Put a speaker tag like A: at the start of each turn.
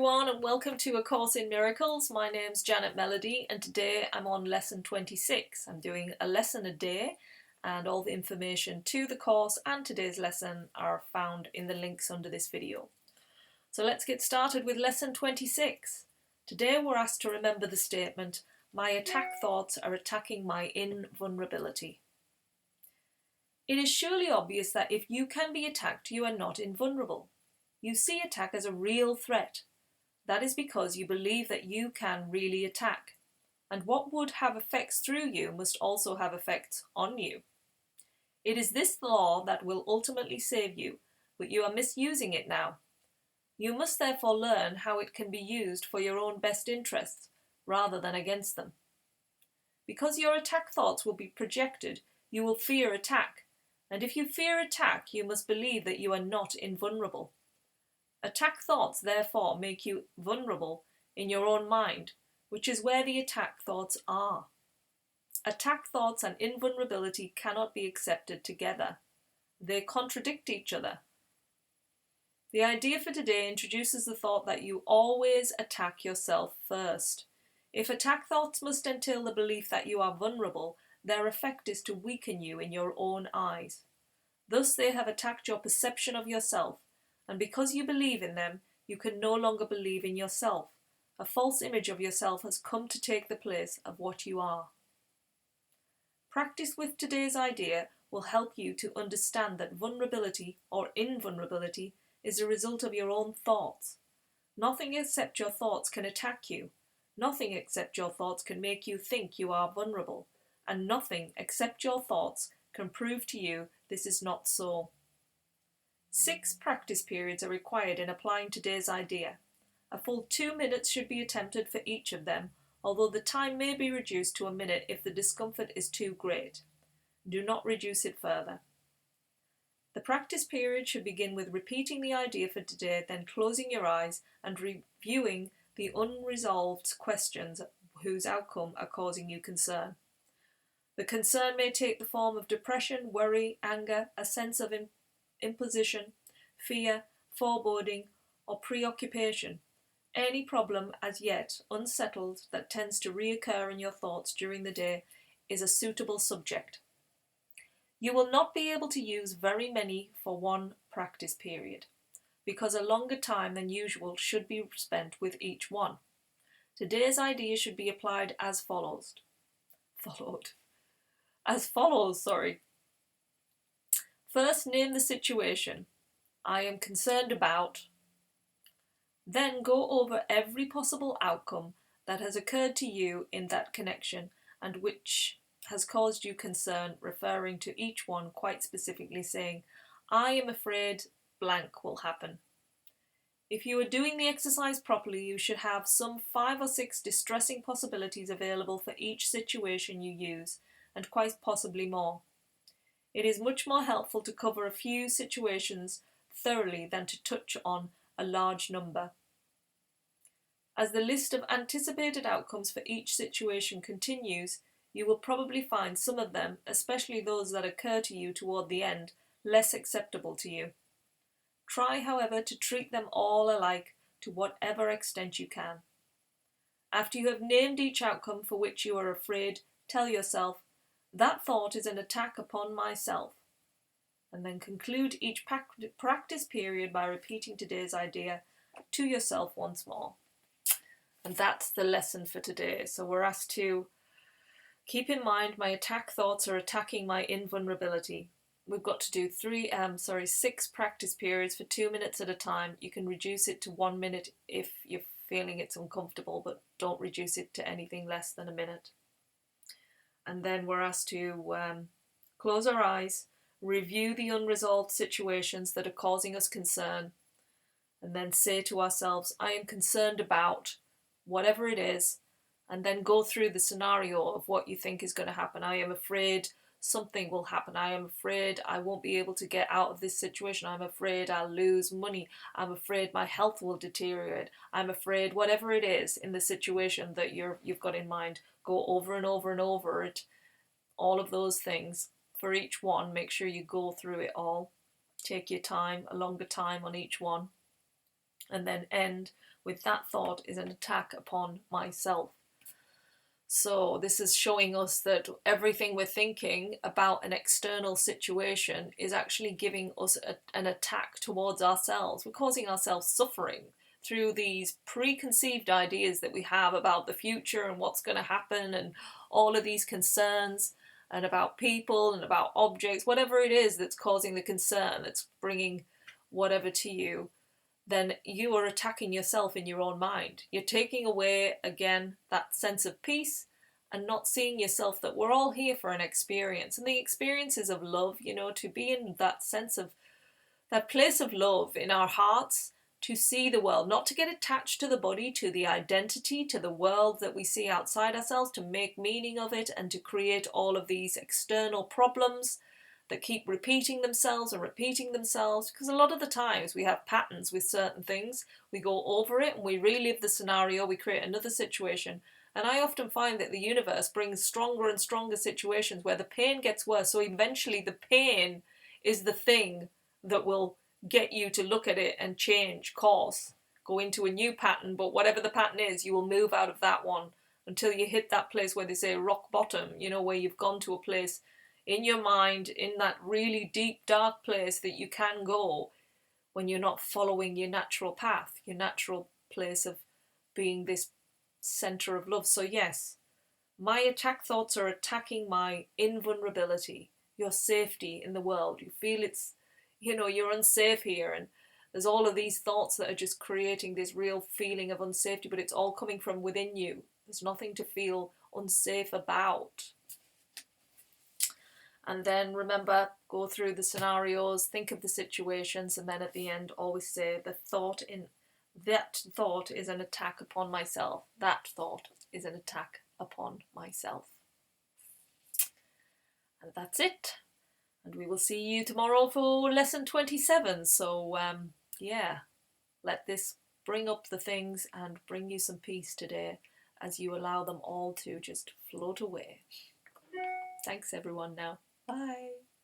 A: Everyone, and welcome to A Course in Miracles. My name's Janet Melody, and today I'm on lesson 26. I'm doing a lesson a day, and all the information to the course and today's lesson are found in the links under this video. So let's get started with lesson 26. Today we're asked to remember the statement, "My attack thoughts are attacking my invulnerability." It is surely obvious that if you can be attacked, you are not invulnerable. You see attack as a real threat. That is because you believe that you can really attack, and what would have effects through you must also have effects on you. It is this law that will ultimately save you, but you are misusing it now. You must therefore learn how it can be used for your own best interests, rather than against them. Because your attack thoughts will be projected, you will fear attack, and if you fear attack, you must believe that you are not invulnerable. Attack thoughts therefore make you vulnerable in your own mind, which is where the attack thoughts are. Attack thoughts and invulnerability cannot be accepted together. They contradict each other. The idea for today introduces the thought that you always attack yourself first. If attack thoughts must entail the belief that you are vulnerable, their effect is to weaken you in your own eyes. Thus they have attacked your perception of yourself, and because you believe in them, you can no longer believe in yourself. A false image of yourself has come to take the place of what you are. Practice with today's idea will help you to understand that vulnerability or invulnerability is a result of your own thoughts. Nothing except your thoughts can attack you. Nothing except your thoughts can make you think you are vulnerable. And nothing except your thoughts can prove to you this is not so. 6 practice periods are required in applying today's idea. A full 2 minutes should be attempted for each of them, although the time may be reduced to a minute if the discomfort is too great. Do not reduce it further. The practice period should begin with repeating the idea for today, then closing your eyes and reviewing the unresolved questions whose outcome are causing you concern. The concern may take the form of depression, worry, anger, a sense of imposition, fear, foreboding, or preoccupation. Any problem as yet unsettled that tends to reoccur in your thoughts during the day is a suitable subject. You will not be able to use very many for one practice period, because a longer time than usual should be spent with each one. Today's idea should be applied as follows. First, name the situation. I am concerned about. Then go over every possible outcome that has occurred to you in that connection and which has caused you concern, referring to each one quite specifically, saying, I am afraid blank will happen. If you are doing the exercise properly, you should have some 5 or 6 distressing possibilities available for each situation you use, and quite possibly more. It is much more helpful to cover a few situations thoroughly than to touch on a large number. As the list of anticipated outcomes for each situation continues, you will probably find some of them, especially those that occur to you toward the end, less acceptable to you. Try, however, to treat them all alike to whatever extent you can. After you have named each outcome for which you are afraid, tell yourself, that thought is an attack upon myself. And then conclude each practice period by repeating today's idea to yourself once more. And that's the lesson for today. So we're asked to keep in mind my attack thoughts are attacking my invulnerability. We've got to do 6 practice periods for 2 minutes at a time. You can reduce it to 1 minute if you're feeling it's uncomfortable, but don't reduce it to anything less than a minute. And then we're asked to close our eyes, review the unresolved situations that are causing us concern, and then say to ourselves, I am concerned about whatever it is, and then go through the scenario of what you think is going to happen. I am afraid something will happen. I am afraid I won't be able to get out of this situation. I'm afraid I'll lose money. I'm afraid my health will deteriorate. I'm afraid whatever it is in the situation that you've got in mind, go over and over and over it, all of those things. For each one, make sure you go through it all. Take your time, a longer time on each one. And then end with that thought is an attack upon myself. So this is showing us that everything we're thinking about an external situation is actually giving us an attack towards ourselves. We're causing ourselves suffering through these preconceived ideas that we have about the future and what's going to happen and all of these concerns and about people and about objects, whatever it is that's causing the concern, that's bringing whatever to you, then you are attacking yourself in your own mind. You're taking away, again, that sense of peace and not seeing yourself that we're all here for an experience. And the experiences of love, you know, to be in that sense of, that place of love in our hearts, to see the world, not to get attached to the body, to the identity, to the world that we see outside ourselves, to make meaning of it and to create all of these external problems that keep repeating themselves and repeating themselves, because a lot of the times we have patterns with certain things, we go over it and we relive the scenario, we create another situation, and I often find that the universe brings stronger and stronger situations where the pain gets worse, so eventually the pain is the thing that will get you to look at it and change course, go into a new pattern, but whatever the pattern is, you will move out of that one until you hit that place where they say rock bottom, you know, where you've gone to a place in your mind, in that really deep, dark place that you can go when you're not following your natural path, your natural place of being this center of love. So yes, my attack thoughts are attacking my invulnerability, your safety in the world. You feel it's, you know, you're unsafe here, and there's all of these thoughts that are just creating this real feeling of unsafety, but it's all coming from within you. There's nothing to feel unsafe about. And then remember, go through the scenarios, think of the situations, and then at the end always say that thought is an attack upon myself. That thought is an attack upon myself. And that's it. And we will see you tomorrow for lesson 27. So yeah, let this bring up the things and bring you some peace today as you allow them all to just float away. Thanks everyone now. Bye.